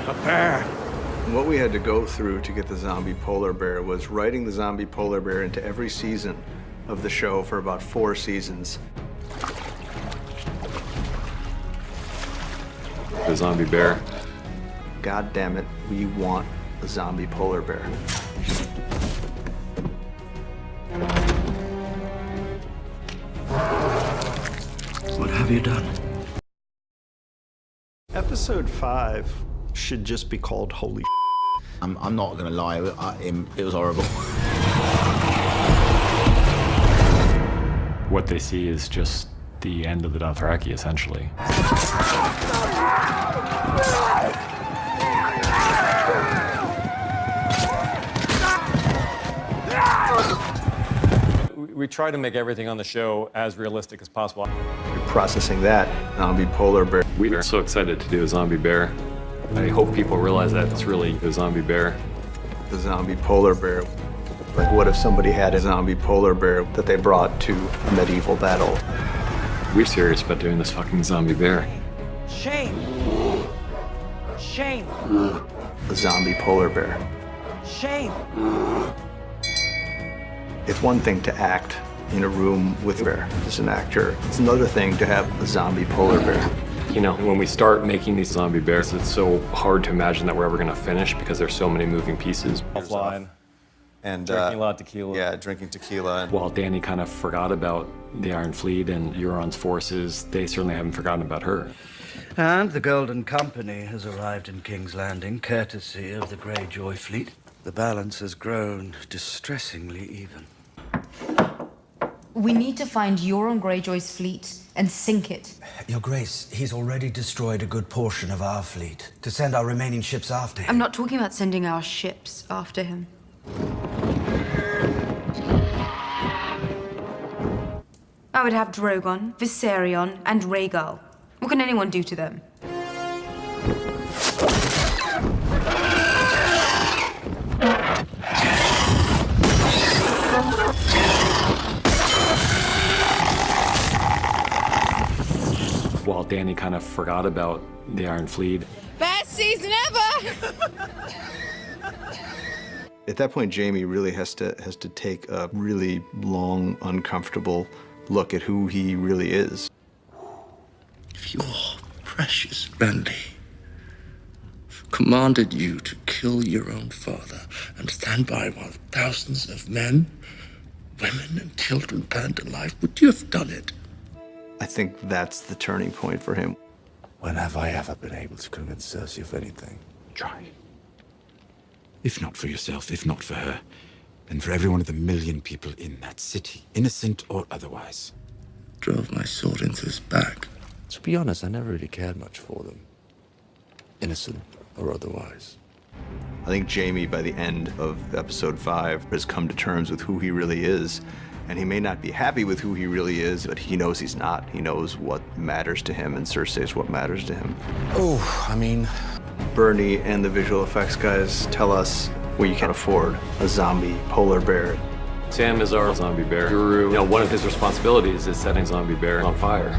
A bear. What we had to go through to get the zombie polar bear was writing the zombie polar bear into every season of the show for about 4 seasons. The zombie bear. God damn it, we want a zombie polar bear. What have you done? Episode 5 should just be called Holy I'm not gonna lie, it was horrible. What they see is just the end of the Dothraki, essentially. We try to make everything on the show as realistic as possible. You're processing that zombie polar bear. We are so excited to do a zombie bear. I hope people realize that it's really the zombie bear. The zombie polar bear. Like, what if somebody had a zombie polar bear that they brought to a medieval battle? We're serious about doing this fucking zombie bear. Shame. Shame. A zombie polar bear. Shame. It's one thing to act in a room with a bear as an actor. It's another thing to have a zombie polar bear. You know, when we start making these zombie bears, it's so hard to imagine that we're ever gonna finish because there's so many moving pieces. Offline, And drinking a lot of tequila. yeah, drinking tequila. While Dany kind of forgot about the Iron Fleet and Euron's forces, they certainly haven't forgotten about her. And the Golden Company has arrived in King's Landing, courtesy of the Greyjoy fleet. The balance has grown distressingly even. We need to find Euron Greyjoy's fleet and sink it. Your Grace, he's already destroyed a good portion of our fleet. To send our remaining ships after him. I'm not talking about sending our ships after him. I would have Drogon, Viserion, and Rhaegal. What can anyone do to them? While Dany kind of forgot about the Iron Fleet. Best season ever! At that point, Jaime really has to take a really long, uncomfortable look at who he really is. If your precious Bendy commanded you to kill your own father and stand by while thousands of men, women, and children burned to life, would you have done it? I think that's the turning point for him. When have I ever been able to convince Cersei of anything? Try. If not for yourself, if not for her, then for every one of the million people in that city, innocent or otherwise. Drove my sword into his back. To be honest, I never really cared much for them. Innocent or otherwise. I think Jaime, by the end of episode 5, has come to terms with who he really is. And he may not be happy with who he really is, but he knows he's not. He knows what matters to him, and Cersei is what matters to him. Oh, I mean... Bernie and the visual effects guys tell us we can afford a zombie polar bear. Sam is our zombie bear guru. You know, one of his responsibilities is setting zombie bear on fire,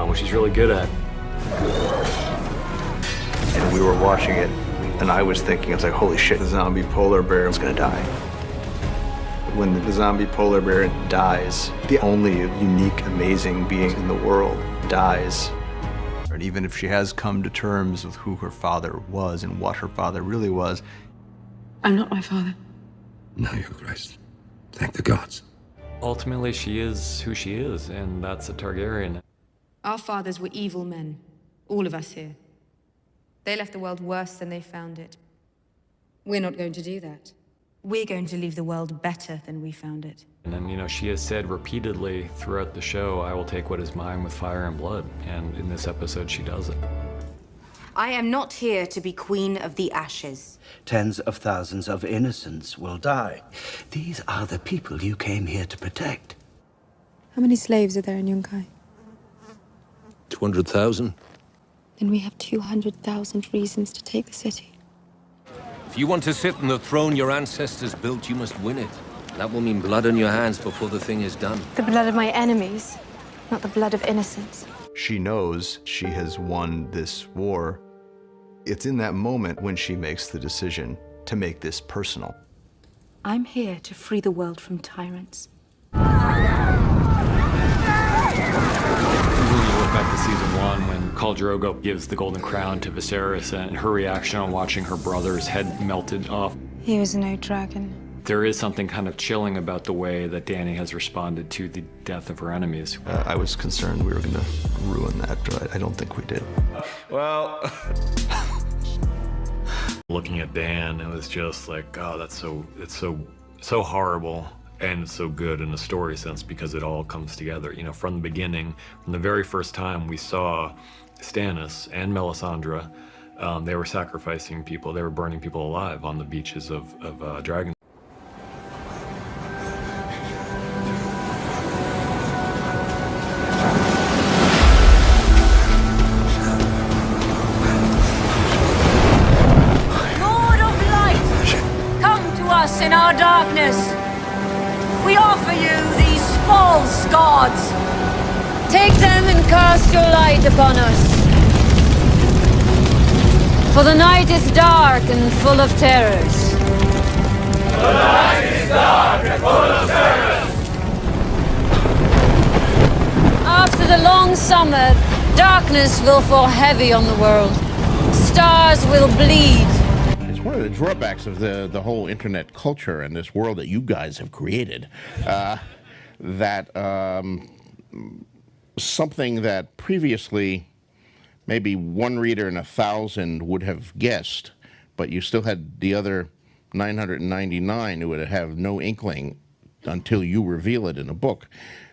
which he's really good at. And we were watching it, and I was thinking, I was like, holy shit, the zombie polar bear is gonna die. When the zombie polar bear dies, the only unique, amazing being in the world dies. And even if she has come to terms with who her father was and what her father really was. I'm not my father. No, Your Grace. Thank the gods. Ultimately, she is who she is, and that's a Targaryen. Our fathers were evil men. All of us here. They left the world worse than they found it. We're not going to do that. We're going to leave the world better than we found it. And then, you know, she has said repeatedly throughout the show, I will take what is mine with fire and blood. And in this episode, she does it. I am not here to be Queen of the Ashes. Tens of thousands of innocents will die. These are the people you came here to protect. How many slaves are there in Yunkai? 200,000. Then we have 200,000 reasons to take the city. If you want to sit on the throne your ancestors built, you must win it. That will mean blood on your hands before the thing is done. The blood of my enemies, not the blood of innocents. She knows she has won this war, It's in that moment when she makes the decision to make this personal. I'm here to free the world from tyrants. When you look back to season 1, when Khal Drogo gives the Golden Crown to Viserys and her reaction on watching her brother's head melted off, He was no dragon. there is something kind of chilling about the way that Dany has responded to the death of her enemies. I was concerned we were going to ruin that, but I don't think we did. Well, Looking at Dan, it was just like, oh, it's so horrible, and it's so good in a story sense because it all comes together. You know, from the beginning, from the very first time we saw Stannis and Melisandre, they were sacrificing people, they were burning people alive on the beaches of Dragon. Lord of light, come to us in our darkness. We offer you these false gods. Take them and cast your light upon us. For the night is dark and full of terrors. The night is dark and full of terrors. After the long summer, darkness will fall heavy on the world. Stars will bleed. It's one of the drawbacks of the whole internet culture and this world that you guys have created, that something that previously maybe one reader in 1,000 would have guessed, but you still had the other 999 who would have no inkling until you reveal it in a book.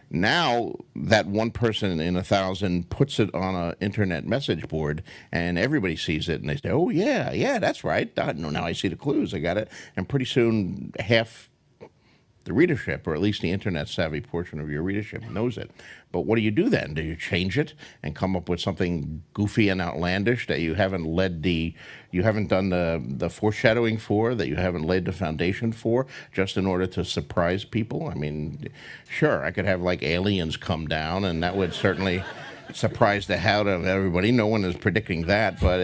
Now that one person in 1,000 puts it on an internet message board and everybody sees it and they say, oh yeah, that's right. Now I see the clues, I got it. And pretty soon half the readership, or at least the internet savvy portion of your readership, knows it. But what do you do then? Do you change it and come up with something goofy and outlandish that you haven't done the foreshadowing for, that you haven't laid the foundation for, just in order to surprise people? I mean, sure, I could have like aliens come down and that would certainly surprise the hell out of everybody. No one is predicting that, but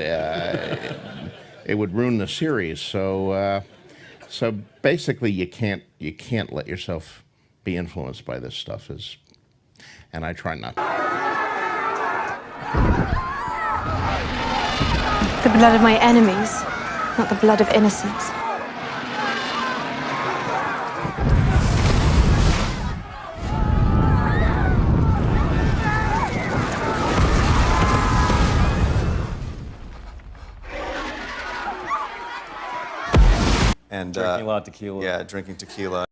it would ruin the series. So basically, you can't let yourself be influenced by this stuff, and I try not to. The blood of my enemies, not the blood of innocents. And Drinking a lot of tequila. Yeah, drinking tequila.